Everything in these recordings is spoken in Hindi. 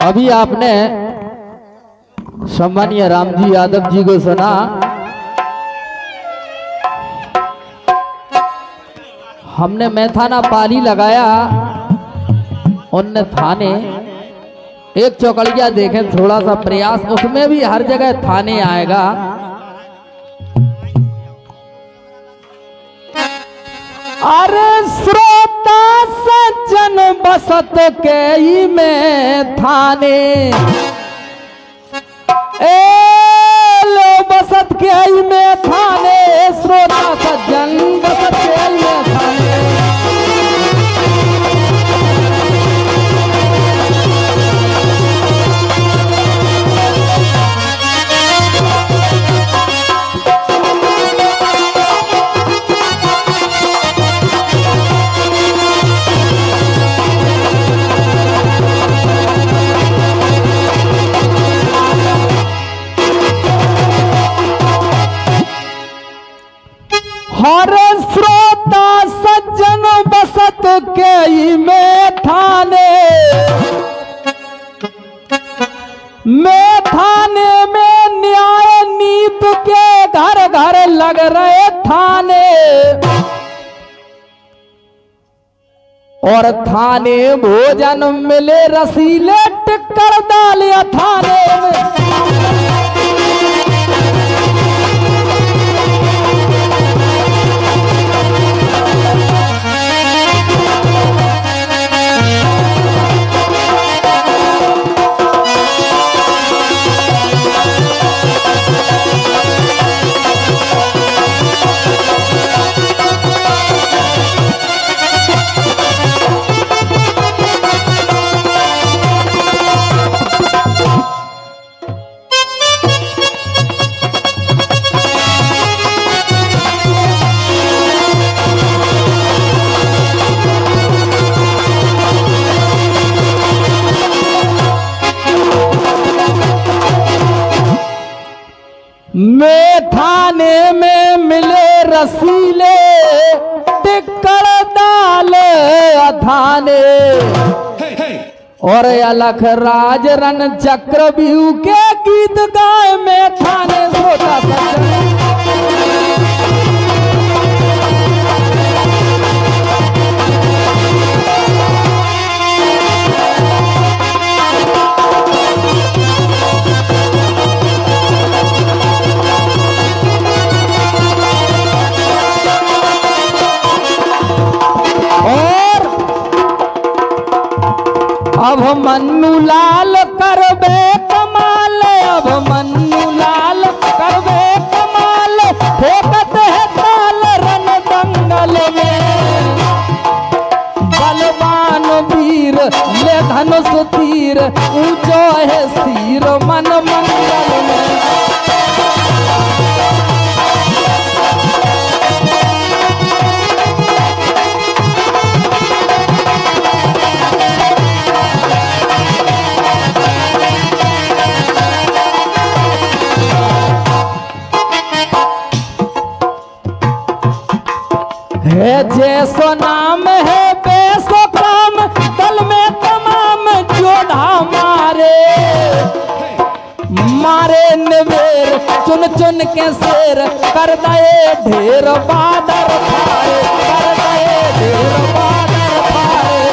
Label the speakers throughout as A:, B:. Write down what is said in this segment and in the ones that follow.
A: अभी आपने सम्मानीय रामजी यादव जी को सुना। हमने मैथाना पाली लगाया, उनने थाने एक चौकड़िया देखे, थोड़ा सा प्रयास, उसमें भी हर जगह थाने आएगा। अरे श्रोता सज्जन बसत के ही में थाने, लो बसत के ही में थाने, श्रोता सज्जन बसत के ही में थाने। हर श्रोता सज्जन बसत के ही में थाने, में थाने में न्याय नीत के घर घर लग रहे थाने, और थाने भोजन मिले रसीले टिक्कर डालिया थाने में। में थाने में मिले रसीले टिक्कर डाल अथाने, और अलख राज रन चक्र व्यू के गीत गाए में थाने। श्रोता सज्जन अब मन्नू लाल करबे कमाल, अब मन्नू लाल करबे कमाल, फेंकत है ताल रन दंगल में, बलवान वीर ले धनुष तीर, ऊंचो है सिर मन मंगल में। है जैसो नाम है बेसो काम, दल में तमाम जोड़ा मारे, मारे निवेर चुन चुन के शेर, कर दए ढेर बादर फारे, कर दए ढेर बादर फारे।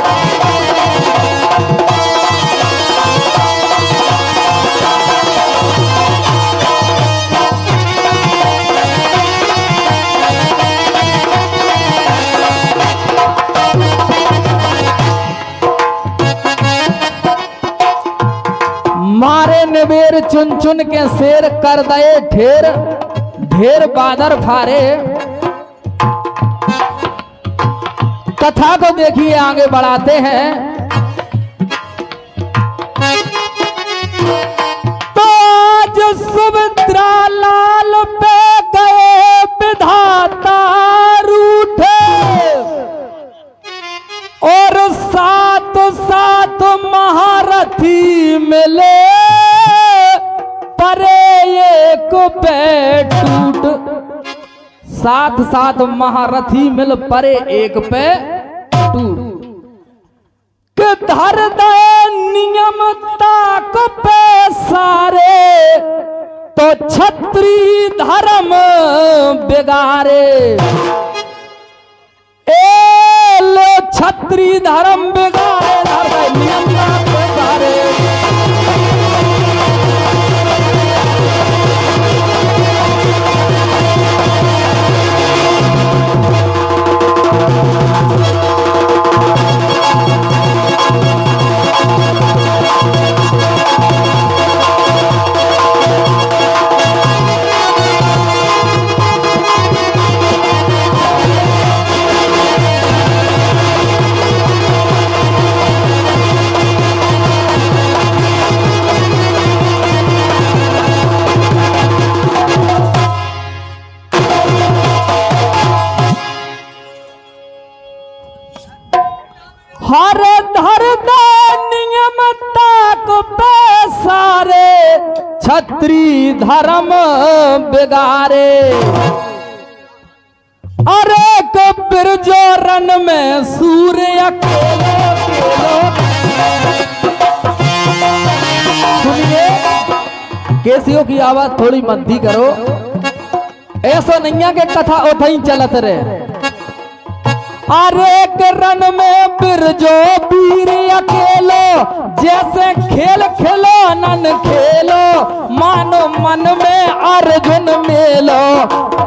A: मारे निवेर चुन चुन के शेर, कर दए ढेर ढेर बादर फारे। कथा को देखिए, आगे बढ़ाते हैं। तो आज सुभद्रा लाल पे गए विधाता रूठे, और सात सात महारथी मिले, परे एक पे टूट, सात सात महारथी मिल परे एक पे टूट, धर दे नियम ता छत्री धर्म बिगारे, ए लो छत्री धर्म बिगारे, धर्म नियम ना बिगारे। हर धर नियम तक पैसारे, छत्री धर्म बिगारे। अरे कब्र जो रन में सूर्य अकेलो अकेलो। सुनिए, केसियों की आवाज थोड़ी मंदी करो, ऐसा नैया के कथा उठाई चलत रहे। अरे रन में बिरजो वीर अकेलो, जैसे खेल खेलो नन खेलो, मानो मन में अर्जुन मेलो।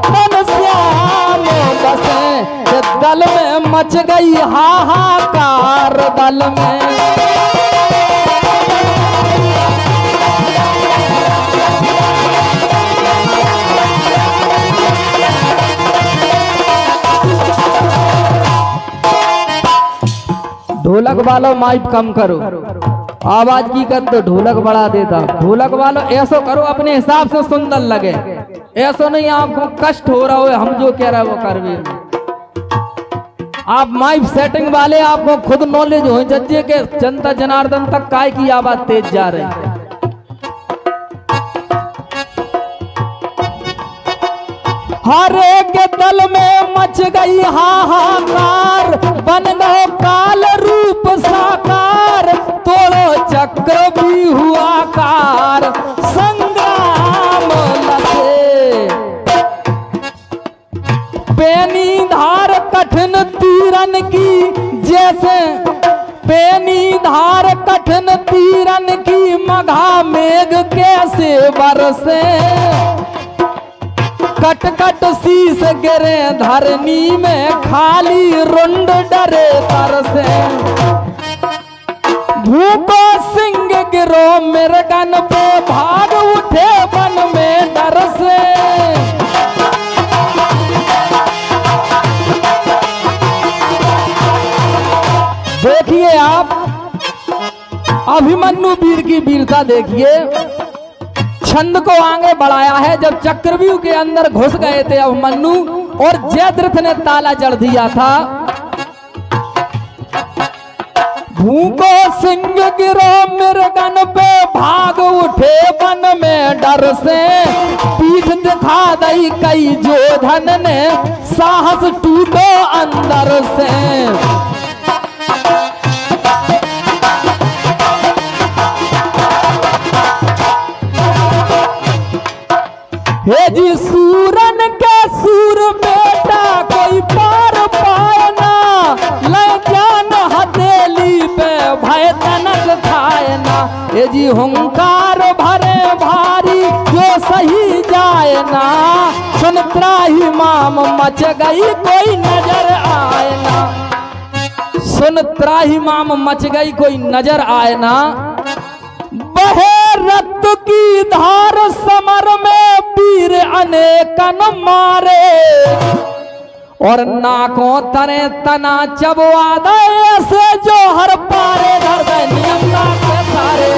A: मन श्याम बसे दल में मच गई हाहाकार दल में। ढोलक वालों माइक कम करो, आवाज की कर तो ढोलक बढ़ा देता। ढोलक वालों ऐसो करो अपने हिसाब से सुंदर लगे, ऐसो नहीं आपको कष्ट हो रहा हो हम जो कह रहे वो कर भी। आप माइक सेटिंग वाले आपको खुद नॉलेज हो जज्जे के जनता जनार्दन तक काय की आवाज तेज जा रही है। हर एक दल में मच गई हाहाकार, बन गए काल रूप साकार, तोड़ो चक्र भी हुआ कार, संग्राम लगे। पेनी धार कठिन तीरन की, जैसे पेनी धार कठिन तीरन की, मघा मेघ कैसे बरसे। कट कट शीस गिरे धरनी में, खाली रुंड डरे तरसे। भूपा सिंह गिरो मिर्गन पे, भाग उठे वन में डर से। देखिए आप अभिमन्यु वीर की वीरता देखिए, छंद को आगे बढ़ाया है। जब चक्रव्यूह के अंदर घुस गए थे अभिमन्यु और जयद्रथ ने ताला जड़ दिया था। भूको सिंह गिरो मिर्गन पे, भाग उठे वन में डर से। पीठ दिखा दई कई जोधन ने, साहस टूटो अंदर से। हे जी सूरन के सूर बेटा, कोई पार पाए ना, ले जान हथेली पे भय तनक खाए ना। हे जी हुंकार भरे भारी, जो सही जाए ना, सुन त्राही माम मच गई कोई नजर आए ना। सुन त्राही माम मच गई कोई नजर आए ना। बहे रक्त की धार समर में, वीर अनेकन मारे, और नाकों तने तना चबवा दे, ऐसे जो हर पारे धर दे नियम के सारे।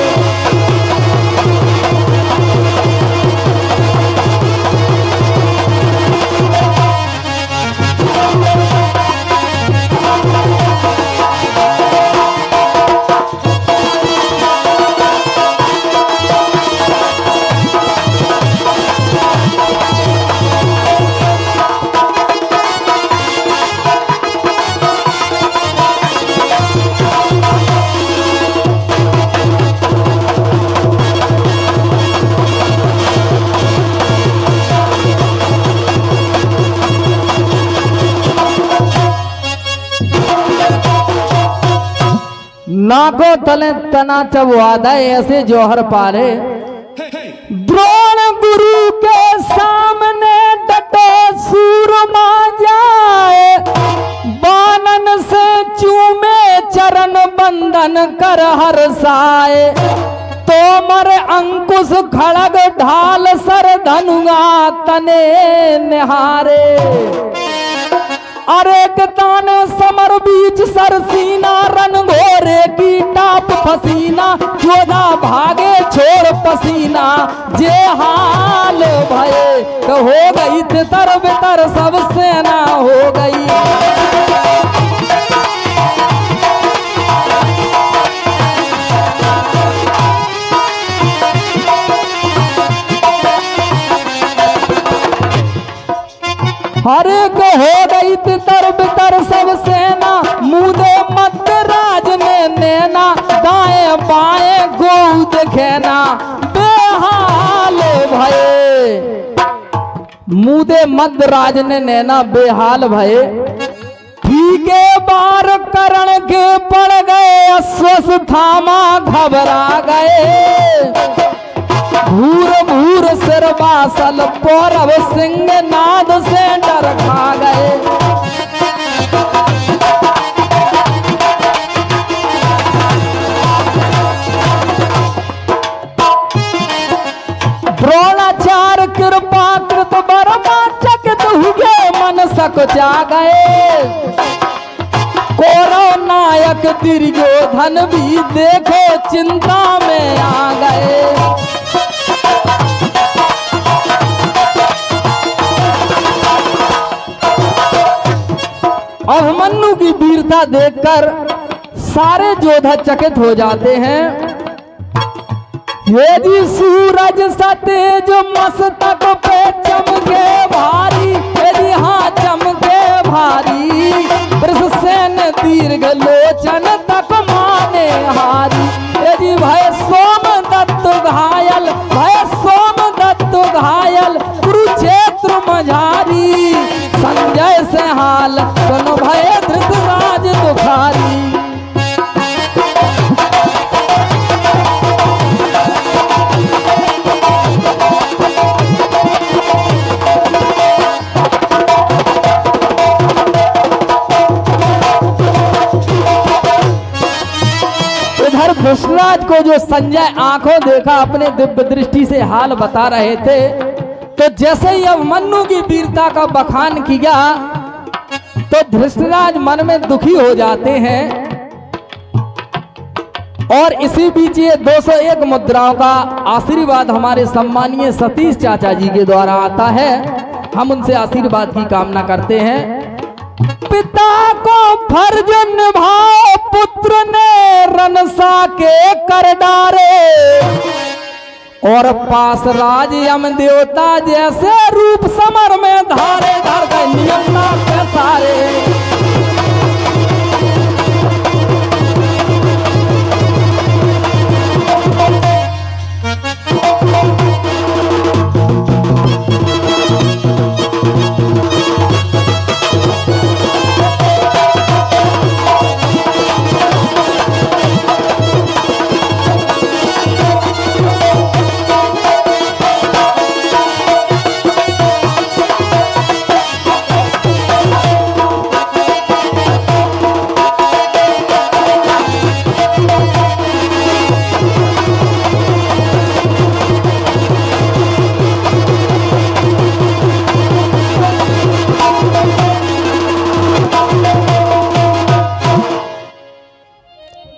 A: नाको तले तना चबवादा ऐसे जौहर पारे। द्रोण गुरु के सामने डटो सूरमा जाए, बानन से चूमे चरण बंदन कर हर्षाए। तोमर अंकुश खड़ग ढाल सर धनुआ तने निहारे। अरे ताने समर बीच सरसीना, रन घोरे की टाप फसीना, जोधा भागे छोड़ पसीना। जे हाल भये तो हो गई तितर बितर सब सेना हो गई। हर एक हो गई तितर बितर सब सेना, मुदे मत राज ने नैना, दाएं बाएं गो देखेना बेहाल भये। मुदे मद राज ने नैना बेहाल भये। फीके बार करण के पड़ गए, अस्वस्थ थामा घबरा गए। भूर भूर सिर बासल पौरव सिंह नाद से डर खा गए। द्रोणाचार कृपा कृत बरमा चकित हुए मन सकुचा गए। कौरव नायक दुर्योधन भी देखो चिंता में आ गए। अभिमन्यु की वीरता देखकर सारे योद्धा चकित हो जाते हैं। हे जी सूरज सतेज मस्तक पे चमके भारी, हे जी हाँ चमके भारी। वृषसेन दीर्घ लोचन तक माने हारी। हे जी भय सोमदत्त घायल, भय सोमदत्त घायल, कुरुक्षेत्र मझारी। संजय से हाल सुन भय धृतराज दुखारी। इधर धृतराज को जो संजय आंखों देखा अपने दिव्य दृष्टि से हाल बता रहे थे, तो जैसे ही अभिमन्यु की वीरता का बखान किया तो धृतराज मन में दुखी हो जाते हैं। और इसी बीच ये 201 मुद्राओं का आशीर्वाद हमारे सम्मानीय सतीश चाचा जी के द्वारा आता है। हम उनसे आशीर्वाद की कामना करते हैं। पिता को फर्ज निभाओ, पुत्र ने रनसा के कर डारे। और पास राज यम देवता जैसे रूप समर में धारे, धर गए नियमता के सारे।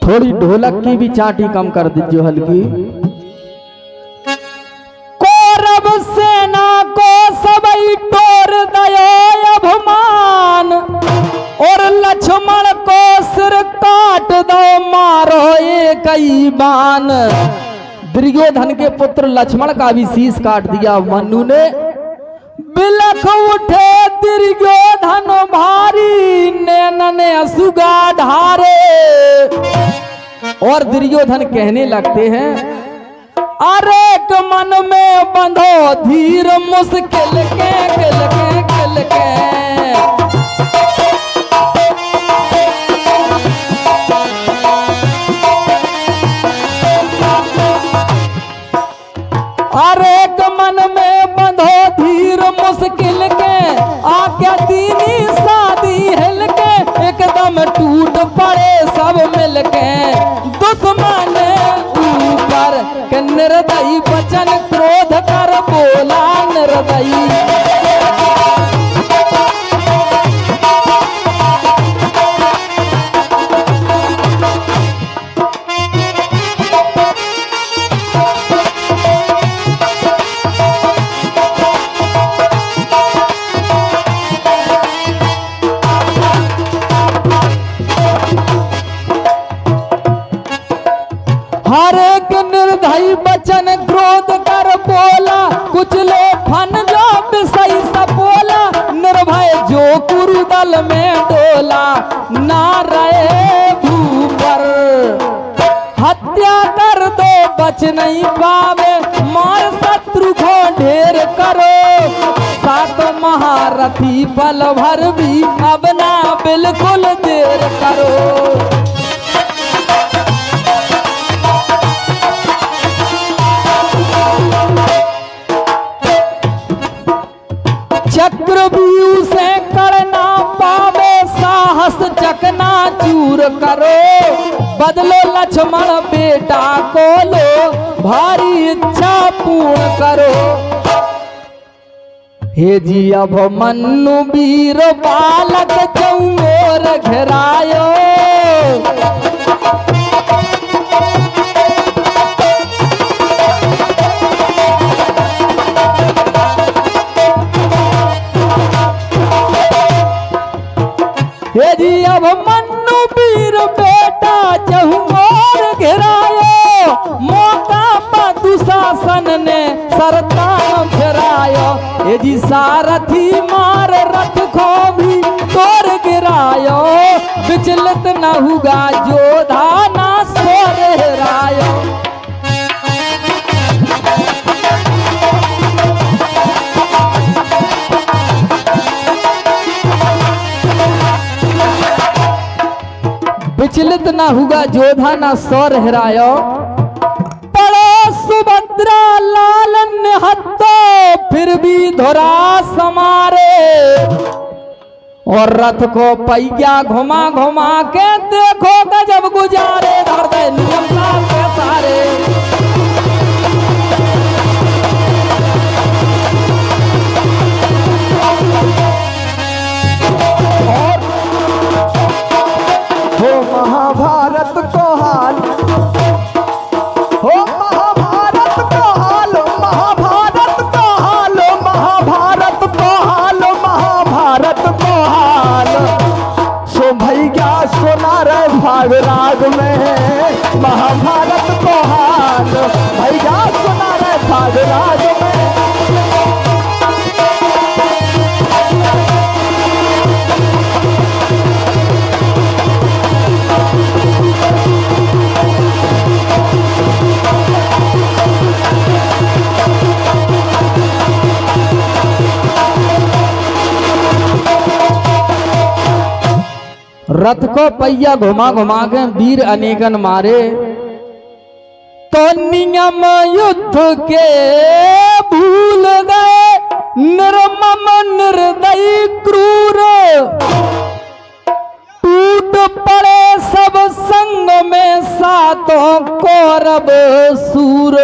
A: थोड़ी ढोलक की भी चाटी कम कर दीजिए हल्की। कौरव सेना को सबई टोर दयो अभिमान, और लक्ष्मण को सिर काट दो मारो एक ही बाण। दुर्योधन के पुत्र लक्ष्मण का भी शीश काट दिया मनु ने। बिलख उठे दुर्योधन भारी, नैनन असुगा ढारे। और दुर्योधन कहने लगते हैं, अरे मन में बंधो धीर मुश्किल के किल के। एक निर्दयी वचन क्रोध कर बोला निर्दयी। हर एक निर्दयी वचन क्रोध कर बोला, कुछ लो फन जो विषय सपोला। निर्भय जो कुरुदल में डोला, ना रहे भूपर। हत्या कर दो बच नहीं पावे, मार शत्रु को ढेर करो। सात महारथी बल भर भी अब ना बिल्कुल देर करो। चक्रव्यूह से करना पावे, साहस चकना चूर करो। बदलो लक्ष्मण बेटा को लो, भारी इच्छा पूर्ण करो। हे जी अब मन्नु वीर बालक चौर घेरायो। हे जी अब मन्नु वीर बेटा चहुओर घेरायो। मौका पर दुशासन ने सरतान फेरायो। हे जी सारथी मार रथ को भी तोड़ गिरायो। विचलित न हुआ जोधा ना स्वर हेरायो। विचलित ना हुआ जोधा ना सौर हेरायो। पड़ो सुभद्रा लाल निहत्तो, फिर भी धुरा समारे। और रथ को पहिया घुमा घुमा के देखो गजब गुजारे। हृदय नियमता के सारे
B: हो महाभारत को हाल, हो महाभारत को हाल, महाभारत को हाल, महाभारत को हाल, महाभारत को हाल। सो भैया सुना रे भाग राग में, महाभारत को हाल। भैया सुना रे भाग राग में।
A: रथ को पहिया घुमा घुमा के वीर अनेकन मारे। तो नियम युद्ध के भूल गए, निर्मम निर्दयी क्रूर। टूट पड़े सब संग में सातों कौरव सूर।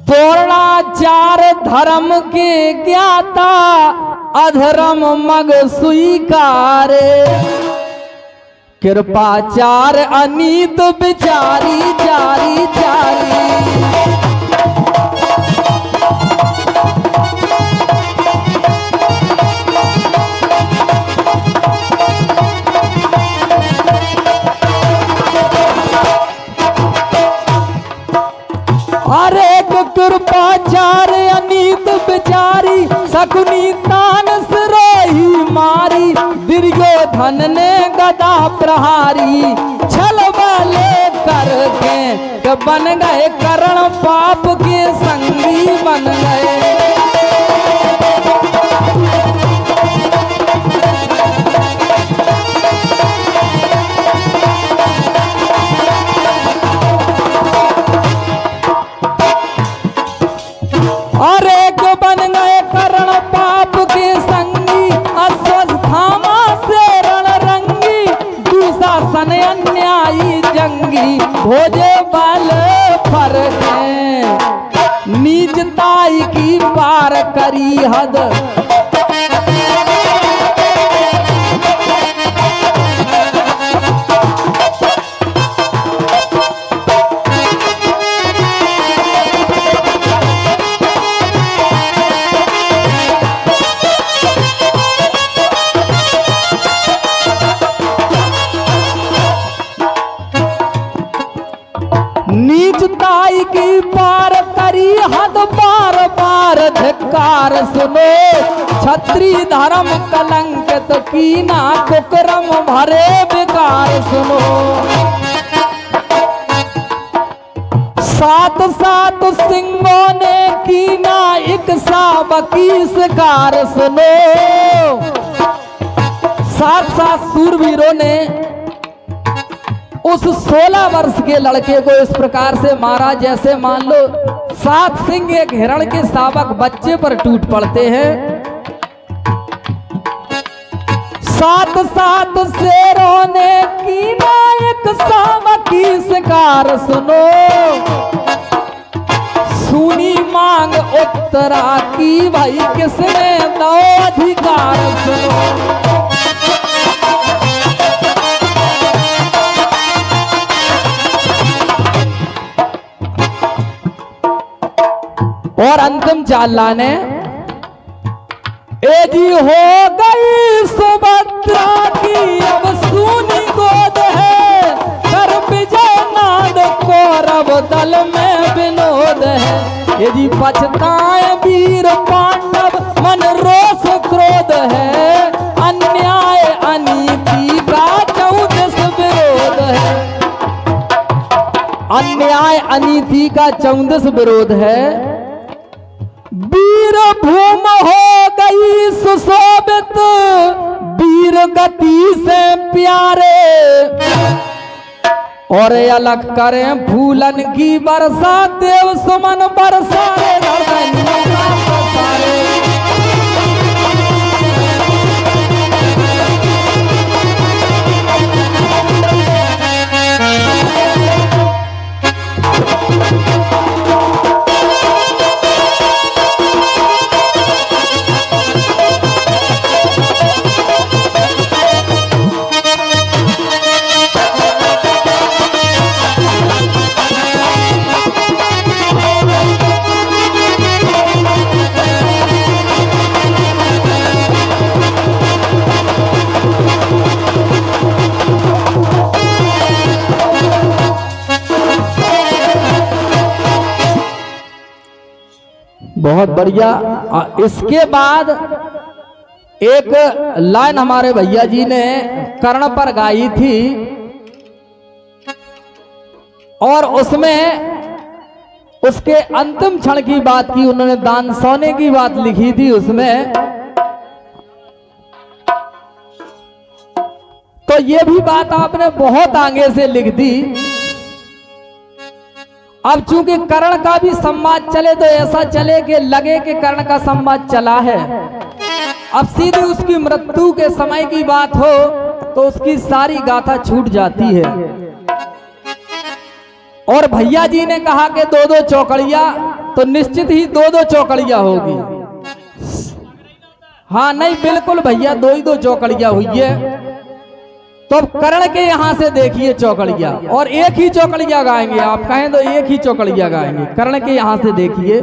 A: द्रोणाचार धर्म के ज्ञाता, अधर्म मग स्वीकारे। कृपाचार अनीत बिचारी जारी जारी। अरे कृपाचार अनीत बिचारी, शकुनी तान सिरोही मारी। दुर्योधन ने गदा प्रहारी, छल वाले करके बन गए कर्ण पाप के संगी बन गए। और एक बन गए कर्ण पाप के संगी, अश्वत्थामा से रणरंगी। दुशासन अन्यायी जंगी, भोजे बल फर के करी हद। नीचताई की पार करी हद, बार बार धिक्कार सुनो। छत्री धर्म कलंकित कीना, कुकर्म भरे विकार सुनो। सात सात सिंहों ने कीना, एक सावकी शिकार सुनो। सात सात सूरवीरों ने उस 16 वर्ष के लड़के को इस प्रकार से मारा जैसे मान लो 7 सिंह एक हिरण के शावक बच्चे पर टूट पड़ते हैं। 7 सात शेरों ने कीना, एक शावकी शिकार सुनो। सुनी मांग उत्तरा की, भाई किसने दो अधिकार सुनो। और अंतिम चाल लाने, ए जी हो गई सुभद्रा की अब सूनी गोद है, कर विजय नाद कौरव दल में विनोद है। ए जी पछताए वीर पांडव, मन रोष क्रोध है, अन्याय अनीति का 14 विरोध है। अन्याय अनीति का 14 विरोध है। वीर भूम हो गई सुशोभित, वीर गति से प्यारे, और अलग करें फूलन की वर्षा, देव सुमन बरसाए धरती सारे। बहुत बढ़िया। इसके बाद एक लाइन हमारे भैया जी ने कर्ण पर गाई थी, और उसमें उसके अंतिम क्षण की बात की उन्होंने, दान सोने की बात लिखी थी उसमें। तो ये भी बात आपने बहुत आगे से लिख दी। अब चूंकि कर्ण का भी संवाद चले तो ऐसा चले कि लगे कि कर्ण का संवाद चला है। अब सीधी उसकी मृत्यु के समय की बात हो तो उसकी सारी गाथा छूट जाती है। और भैया जी ने कहा कि 2-2 चौकड़िया, तो निश्चित ही 2-2 चौकड़िया होगी। हाँ नहीं बिल्कुल भैया 2 चौकड़िया हुई है। तो अब कर्ण के यहां से देखिए चौकड़िया, और एक ही चौकड़िया गाएंगे। आप कहें तो एक ही चौकड़िया गाएंगे। कर्ण के यहां से देखिए,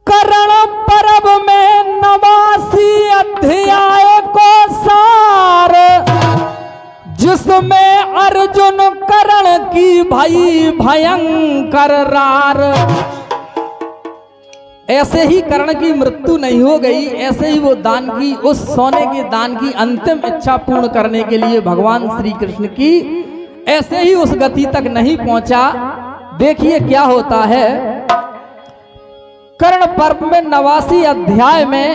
A: कर्ण पर्व में 89 अध्याय को सार, जिसमें अर्जुन कर्ण की भई भयंकर रार। ऐसे ही कर्ण की मृत्यु नहीं हो गई, ऐसे ही वो दान की, उस सोने के दान की अंतिम इच्छा पूर्ण करने के लिए भगवान श्री कृष्ण की ऐसे ही उस गति तक नहीं पहुंचा। देखिए क्या होता है। कर्ण पर्व में 89 अध्याय में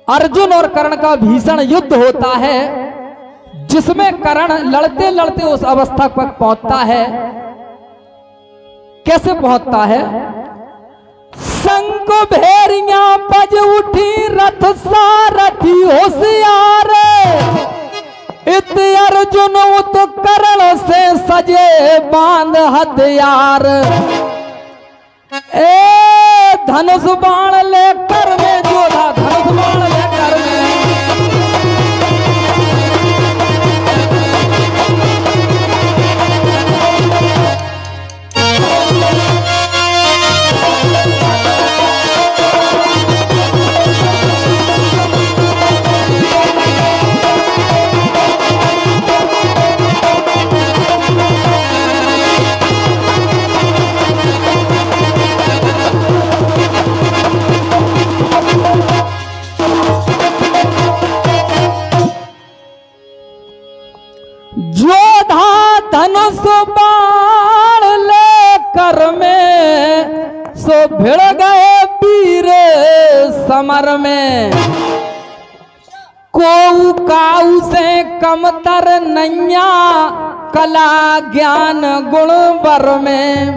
A: अर्जुन और कर्ण का भीषण युद्ध होता है, जिसमें कर्ण लड़ते लड़ते उस अवस्था पर पहुंचता है। कैसे पहुंचता है? शंख भेरिया बज उठी, रथ सारथी होशियार, इत अर्जुन उत करण जे बांध हथियार, ए धनुष बाण लेकर में जोधा धनुष बाण लेकर में। जोधा धनुष बाण लेकर में सो भिड़ गए वीर समर में। कोऊ काऊ से कमतर नैया कला ज्ञान गुण बर में।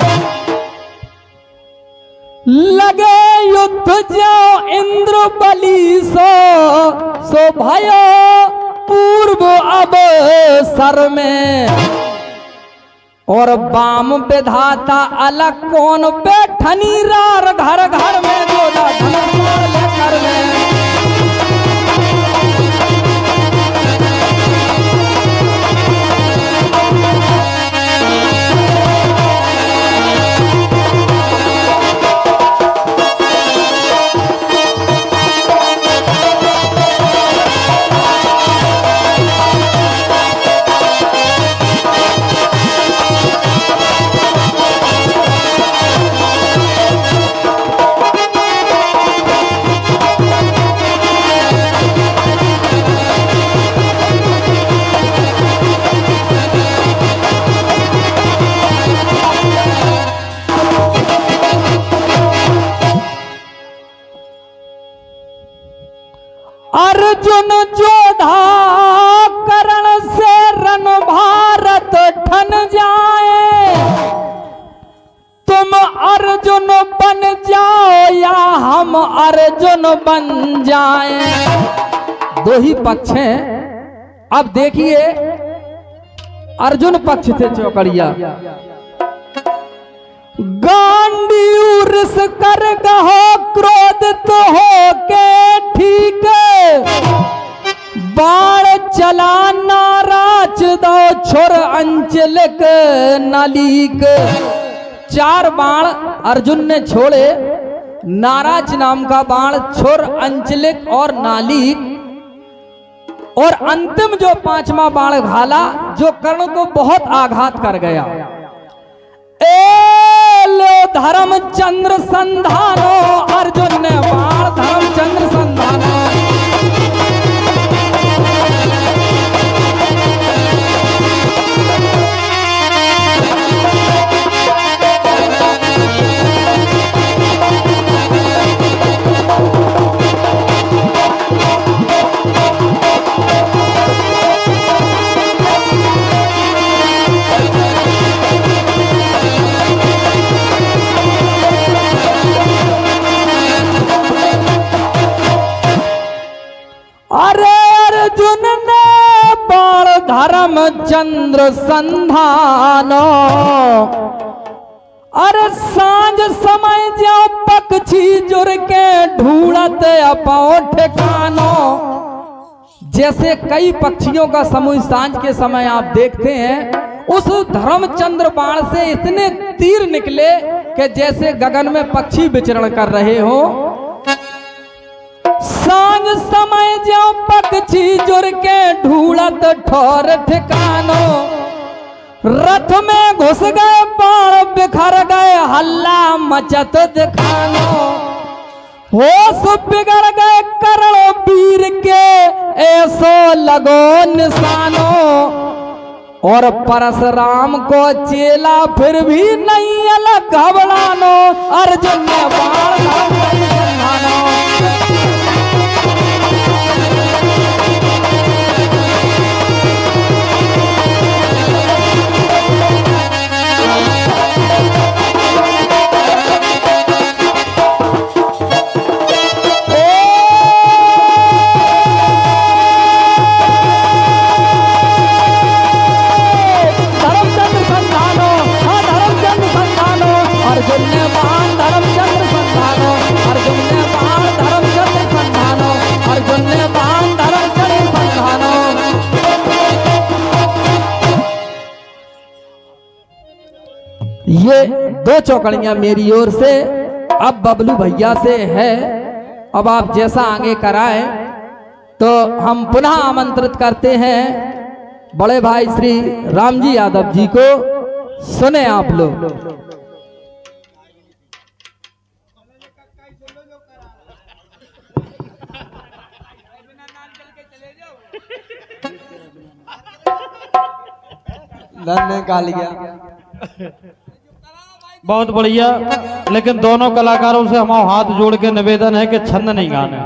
A: लगे युद्ध जो इंद्र बलि सो भयो पूर्व अब सर में। और बाम विधाता अलग कौन बैठनी रार घर घर में जोधा धनुष बाण लेकर में। अर्जुन जोधा करण से रन भारत ठन जाए। तुम अर्जुन बन जाओ या हम अर्जुन बन जाएं। दो ही पक्ष हैं। अब देखिए अर्जुन पक्ष थे चौकड़िया। गांडीव रिस कर गहो क्रोधित हो के ठीक। बाण चला नाराज दो छोर अंचलिक नालीक। चार बाण अर्जुन ने छोड़े। नाराज नाम का बाण, छोर अंचलिक और नालीक। और अंतिम जो पांचवा बाण घाला जो कर्ण को बहुत आघात कर गया। धर्मचंद्र संधानो, अर्जुन ने बाण धर्मचंद्र संधानो। धर्मचंद्र संधानो। अरे सांझ समय जो पक्षी जुर के ढूंढत अपो ठिकानो। जैसे कई पक्षियों का समूह सांझ के समय आप देखते हैं, उस धर्मचंद्र बाण से इतने तीर निकले कि जैसे गगन में पक्षी विचरण कर रहे हो। सांझ समय जो पक्षी जुर के ढूंढत ठोर ठिकानो। रथ में घुस गए बाण बिखर गए हल्ला मचत दिखानो। होश बिगड़ गए कर्ण वीर के ऐसो लगो निशानो। और परशुराम को चेला फिर भी नहीं अलग घबरानो। अर्जुन ने बाण संधानो। धर्मचंद्र ये 2 चौकड़ियां मेरी ओर से। अब बबलू भैया से है, अब आप जैसा आगे कराएं तो हम पुनः आमंत्रित करते हैं बड़े भाई श्री रामजी यादव जी को। सुने आप लोग।
B: निकाल गया।
C: बहुत बढ़िया, लेकिन दोनों कलाकारों से हमारा हाथ जोड़ के निवेदन है कि छंद नहीं गाने।